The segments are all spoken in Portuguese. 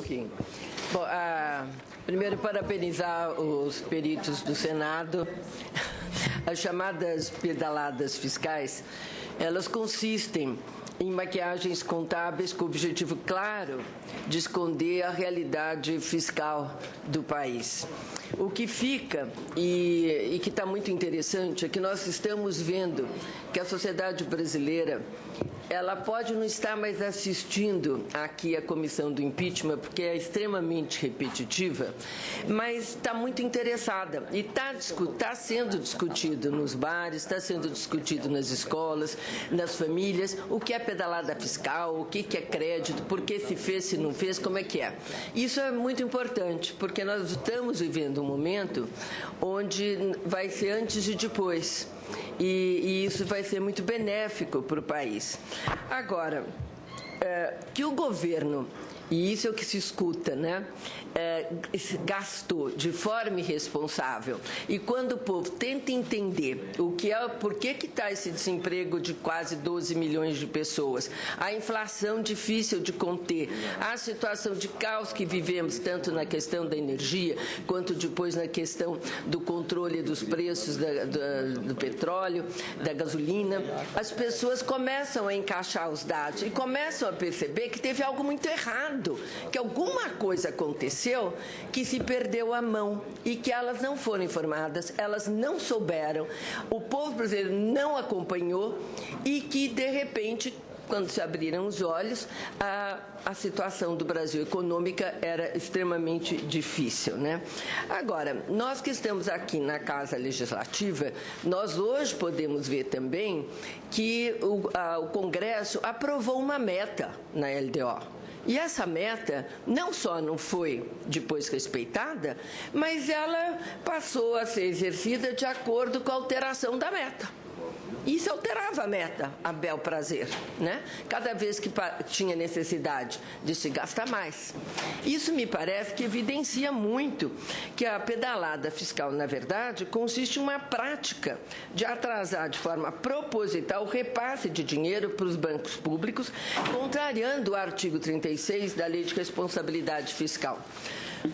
pouquinho. Bom, primeiro, parabenizar os peritos do Senado. As chamadas pedaladas fiscais, elas consistem em maquiagens contábeis com o objetivo claro de esconder a realidade fiscal do país. O que fica, e que está muito interessante, é que nós estamos vendo que a sociedade brasileira ela pode não estar mais assistindo aqui a comissão do impeachment, porque é extremamente repetitiva, mas está muito interessada e está sendo discutido nos bares, está sendo discutido nas escolas, nas famílias, o que é pedalada fiscal, o que é crédito, por que se fez, se não fez, como é que é. Isso é muito importante, porque nós estamos vivendo um momento onde vai ser antes e depois. E isso vai ser muito benéfico para o país. Agora, que o governo, e isso é o que se escuta, né? Gastou de forma irresponsável. E quando o povo tenta entender o que é, por que está esse desemprego de quase 12 milhões de pessoas, a inflação difícil de conter, a situação de caos que vivemos, tanto na questão da energia, quanto depois na questão do controle dos preços do petróleo, da gasolina, as pessoas começam a encaixar os dados e começam a perceber que teve algo muito errado, que alguma coisa aconteceu que se perdeu a mão e que elas não foram informadas, elas não souberam, o povo brasileiro não acompanhou e que, de repente, quando se abriram os olhos, a situação do Brasil econômica era extremamente difícil, né? Agora, nós que estamos aqui na Casa Legislativa, nós hoje podemos ver também que o Congresso aprovou uma meta na LDO. E essa meta não só não foi depois respeitada, mas ela passou a ser exercida de acordo com a alteração da meta. Isso alterava a meta, a bel prazer, né? Cada vez que tinha necessidade de se gastar mais. Isso me parece que evidencia muito que a pedalada fiscal, na verdade, consiste em uma prática de atrasar de forma proposital o repasse de dinheiro para os bancos públicos, contrariando o artigo 36 da Lei de Responsabilidade Fiscal.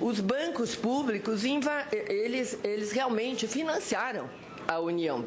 Os bancos públicos, eles realmente financiaram a União,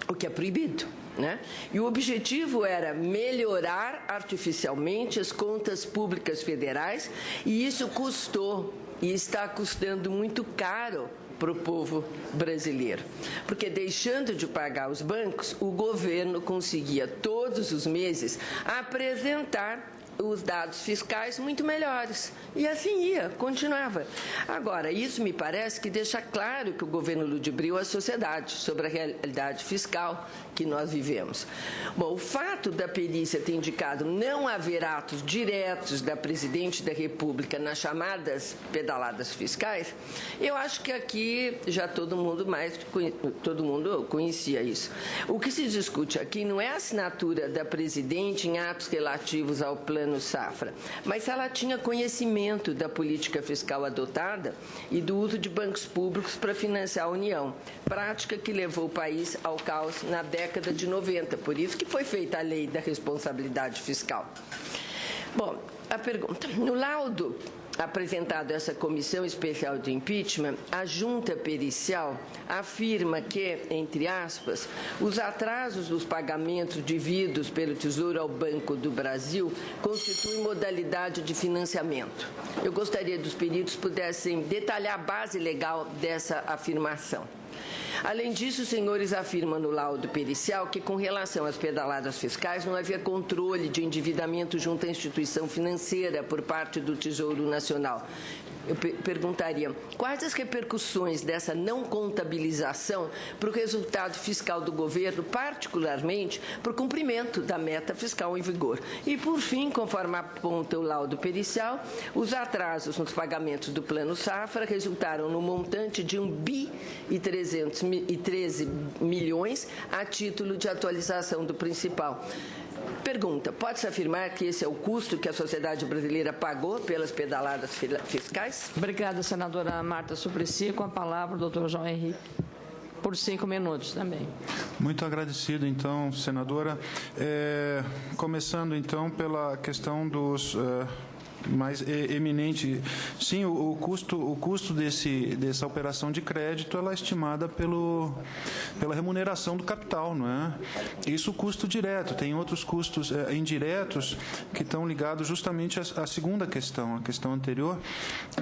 o que é proibido, né? E o objetivo era melhorar artificialmente as contas públicas federais, e isso custou e está custando muito caro para o povo brasileiro. Porque deixando de pagar os bancos, o governo conseguia todos os meses apresentar os dados fiscais muito melhores. E assim continuava. Agora, isso me parece que deixa claro que o governo ludibriou a sociedade sobre a realidade fiscal que nós vivemos. Bom, o fato da perícia ter indicado não haver atos diretos da Presidente da República nas chamadas pedaladas fiscais, eu acho que aqui já todo mundo conhecia isso. O que se discute aqui não é a assinatura da Presidente em atos relativos ao Plano Safra, mas se ela tinha conhecimento da política fiscal adotada e do uso de bancos públicos para financiar a União, prática que levou o país ao caos na década de 90, por isso que foi feita a Lei da Responsabilidade Fiscal. Bom, a pergunta. No laudo apresentado a essa comissão especial de impeachment, a junta pericial afirma que, entre aspas, os atrasos dos pagamentos devidos pelo Tesouro ao Banco do Brasil constituem modalidade de financiamento. Eu gostaria que os peritos pudessem detalhar a base legal dessa afirmação. Além disso, os senhores afirmam no laudo pericial que, com relação às pedaladas fiscais, não havia controle de endividamento junto à instituição financeira por parte do Tesouro Nacional. Eu perguntaria, quais as repercussões dessa não contabilização para o resultado fiscal do governo, particularmente para o cumprimento da meta fiscal em vigor? E, por fim, conforme aponta o laudo pericial, os atrasos nos pagamentos do Plano Safra resultaram no montante de 1.313 milhões a título de atualização do principal. Pergunta, pode-se afirmar que esse é o custo que a sociedade brasileira pagou pelas pedaladas fiscais? Obrigada, senadora Marta Suplicy. Com a palavra, o doutor João Henrique, por 5 minutos também. Muito agradecido, então, senadora. Começando, então, pela questão eminente. Sim, o custo dessa operação de crédito ela é estimada pela remuneração do capital, não é? Isso o custo direto. Tem outros custos indiretos que estão ligados justamente à segunda questão, a questão anterior,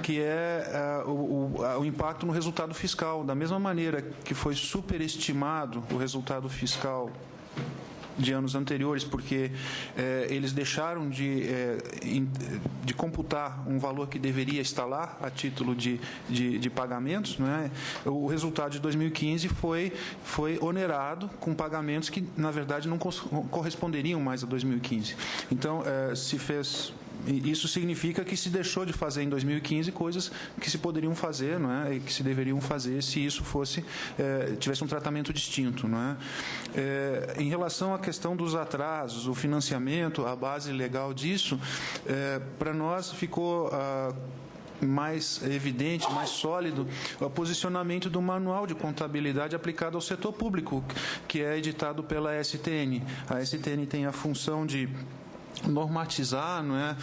que é o impacto no resultado fiscal. Da mesma maneira que foi superestimado o resultado fiscal de anos anteriores, porque eles deixaram de computar um valor que deveria estar lá a título de pagamentos, não é? O resultado de 2015 foi onerado com pagamentos que, na verdade, não corresponderiam mais a 2015. Então, isso significa que se deixou de fazer em 2015 coisas que se poderiam fazer, não é? E que se deveriam fazer se isso tivesse um tratamento distinto, não é? Em relação à questão dos atrasos, o financiamento, a base legal disso, para nós ficou mais evidente, mais sólido, o posicionamento do manual de contabilidade aplicado ao setor público, que é editado pela STN. A STN tem a função de normatizar, não é,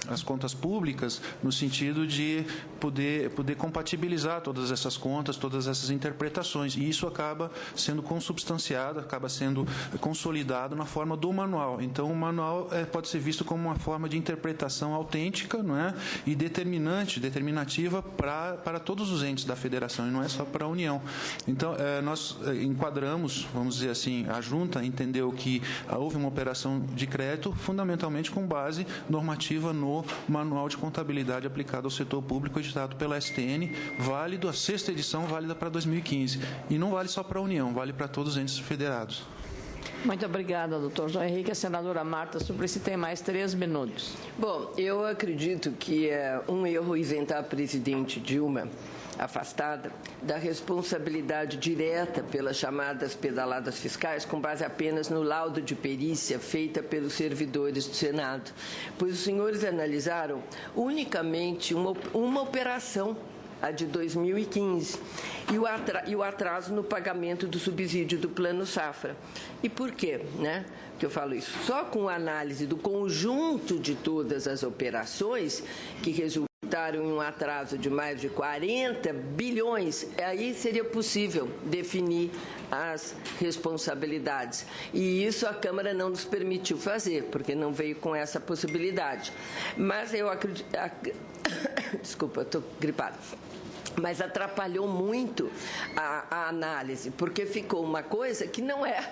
as contas públicas, no sentido de poder compatibilizar todas essas contas, todas essas interpretações, e isso acaba sendo consubstanciado, acaba sendo consolidado na forma do manual. Então, o manual pode ser visto como uma forma de interpretação autêntica, não é, e determinativa para todos os entes da federação, e não é só para a União. Então, nós enquadramos, vamos dizer assim, a junta entendeu que houve uma operação de crédito fundamentalmente com base normativa no Manual de Contabilidade aplicado ao setor público editado pela STN, válido, a 6ª edição válida para 2015. E não vale só para a União, vale para todos os entes federados. Muito obrigada, doutor João Henrique. A senadora Marta Suplicy tem mais 3 minutos. Bom, eu acredito que é um erro isentar a presidente Dilma afastada da responsabilidade direta pelas chamadas pedaladas fiscais, com base apenas no laudo de perícia feita pelos servidores do Senado, pois os senhores analisaram unicamente uma operação, a de 2015, e o atraso no pagamento do subsídio do Plano Safra. E por quê, né, que eu falo isso? Só com a análise do conjunto de todas as operações que resultaram em um atraso de mais de 40 bilhões, aí seria possível definir as responsabilidades. E isso a Câmara não nos permitiu fazer, porque não veio com essa possibilidade. Mas eu acredito... Desculpa, estou gripada. Mas atrapalhou muito a análise, porque ficou uma coisa que não é.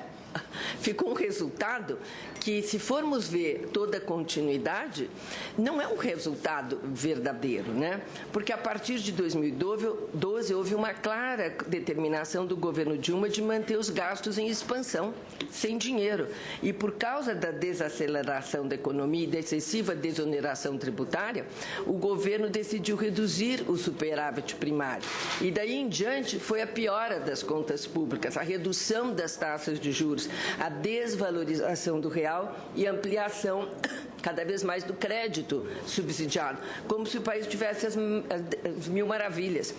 Ficou um resultado que, se formos ver toda a continuidade, não é um resultado verdadeiro, né? Porque a partir de 2012 houve uma clara determinação do governo Dilma de manter os gastos em expansão, sem dinheiro. E por causa da desaceleração da economia e da excessiva desoneração tributária, o governo decidiu reduzir o superávit primário. E daí em diante foi a piora das contas públicas, a redução das taxas de juros, a desvalorização do real e a ampliação cada vez mais do crédito subsidiado, como se o país tivesse as mil maravilhas.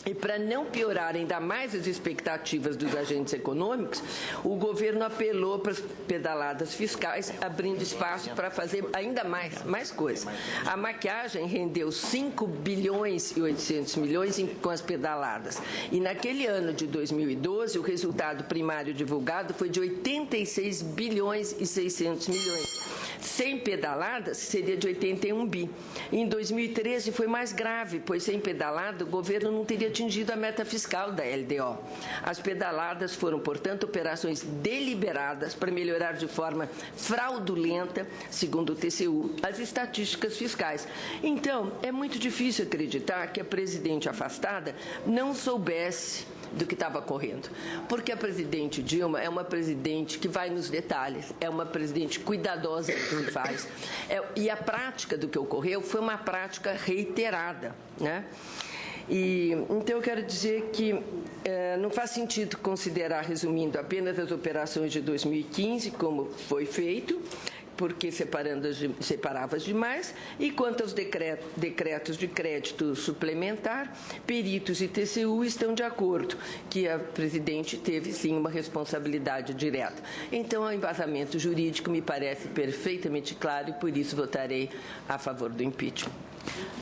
E para não piorar ainda mais as expectativas dos agentes econômicos, o governo apelou para as pedaladas fiscais, abrindo espaço para fazer ainda mais coisas. A maquiagem rendeu 5 bilhões e 800 milhões com as pedaladas. E naquele ano de 2012, o resultado primário divulgado foi de 86 bilhões e 600 milhões. Sem pedaladas, seria de 81 bi. Em 2013 foi mais grave, pois sem pedalada o governo não teria atingido a meta fiscal da LDO. As pedaladas foram, portanto, operações deliberadas para melhorar de forma fraudulenta, segundo o TCU, as estatísticas fiscais. Então, é muito difícil acreditar que a presidente afastada não soubesse do que estava ocorrendo. Porque a presidente Dilma é uma presidente que vai nos detalhes, é uma presidente cuidadosa do que se faz. E a prática do que ocorreu foi uma prática reiterada, né? Então, eu quero dizer que não faz sentido considerar, resumindo, apenas as operações de 2015, como foi feito, porque separava-as demais, e quanto aos decretos de crédito suplementar, peritos e TCU estão de acordo que a presidente teve, sim, uma responsabilidade direta. Então, o embasamento jurídico me parece perfeitamente claro e, por isso, votarei a favor do impeachment.